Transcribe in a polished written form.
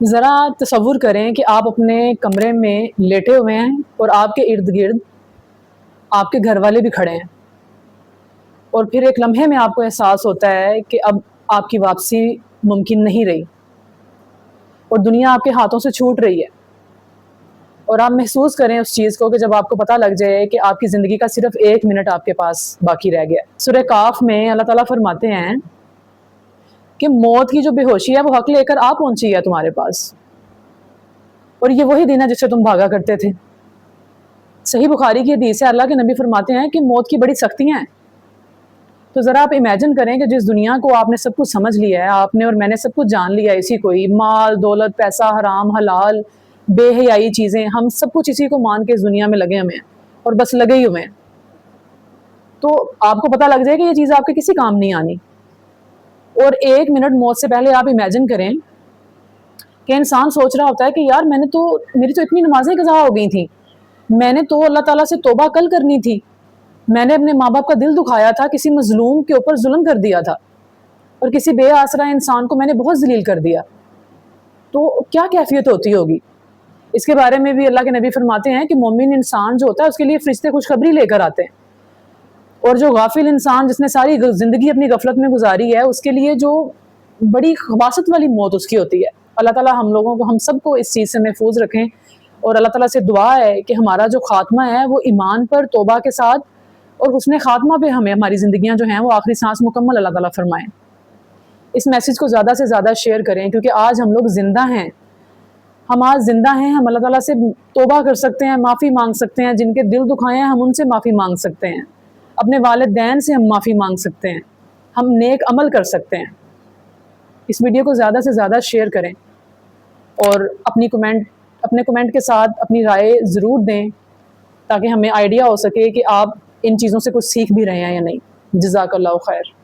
ذرا تصور کریں کہ آپ اپنے کمرے میں لیٹے ہوئے ہیں اور آپ کے ارد گرد آپ کے گھر والے بھی کھڑے ہیں، اور پھر ایک لمحے میں آپ کو احساس ہوتا ہے کہ اب آپ کی واپسی ممکن نہیں رہی اور دنیا آپ کے ہاتھوں سے چھوٹ رہی ہے، اور آپ محسوس کریں اس چیز کو کہ جب آپ کو پتہ لگ جائے کہ آپ کی زندگی کا صرف 1 منٹ آپ کے پاس باقی رہ گیا۔ سورہ کاف میں اللہ تعالیٰ فرماتے ہیں کہ موت کی جو بے ہوشی ہے وہ حق لے کر آ پہنچی ہے تمہارے پاس، اور یہ وہی دن ہے جس سے تم بھاگا کرتے تھے۔ صحیح بخاری کی حدیث ہے، اللہ کے نبی فرماتے ہیں کہ موت کی بڑی سختیاں ہیں۔ تو ذرا آپ امیجن کریں کہ جس دنیا کو آپ نے سب کچھ سمجھ لیا ہے، آپ نے اور میں نے سب کچھ جان لیا ہے، اسی کو ہی مال دولت پیسہ حرام حلال بے حیائی چیزیں، ہم سب کچھ اسی کو مان کے اس دنیا میں لگے ہوئے ہیں اور بس لگے ہی ہوئے ہیں، تو آپ کو پتہ لگ جائے کہ یہ چیز آپ کے کسی کام نہیں آنی، اور 1 منٹ موت سے پہلے آپ امیجن کریں کہ انسان سوچ رہا ہوتا ہے کہ یار میری تو اتنی نمازیں قضا ہو گئی تھیں، میں نے تو اللہ تعالیٰ سے توبہ کل کرنی تھی، میں نے اپنے ماں باپ کا دل دکھایا تھا، کسی مظلوم کے اوپر ظلم کر دیا تھا، اور کسی بے آسرا انسان کو میں نے بہت ذلیل کر دیا، تو کیا کیفیت ہوتی ہوگی؟ اس کے بارے میں بھی اللہ کے نبی فرماتے ہیں کہ مومن انسان جو ہوتا ہے اس کے لیے فرشتے خوشخبری لے کر آتے ہیں، اور جو غافل انسان جس نے ساری زندگی اپنی غفلت میں گزاری ہے اس کے لیے جو بڑی خباثت والی موت اس کی ہوتی ہے۔ اللہ تعالیٰ ہم لوگوں کو، ہم سب کو اس چیز سے محفوظ رکھیں، اور اللہ تعالیٰ سے دعا ہے کہ ہمارا جو خاتمہ ہے وہ ایمان پر توبہ کے ساتھ اور حسن خاتمہ پہ ہمیں ہماری زندگیاں جو ہیں وہ آخری سانس مکمل اللہ تعالیٰ فرمائیں۔ اس میسیج کو زیادہ سے زیادہ شیئر کریں، کیونکہ آج ہم لوگ زندہ ہیں، ہم آج زندہ ہیں، ہم اللہ تعالیٰ سے توبہ کر سکتے ہیں، معافی مانگ سکتے ہیں، جن کے دل دکھائے ہیں ہم ان سے معافی مانگ سکتے ہیں، اپنے والدین سے ہم معافی مانگ سکتے ہیں، ہم نیک عمل کر سکتے ہیں۔ اس ویڈیو کو زیادہ سے زیادہ شیئر کریں، اور اپنے کمنٹ کے ساتھ اپنی رائے ضرور دیں تاکہ ہمیں آئیڈیا ہو سکے کہ آپ ان چیزوں سے کچھ سیکھ بھی رہے ہیں یا نہیں۔ جزاک اللہ خیر۔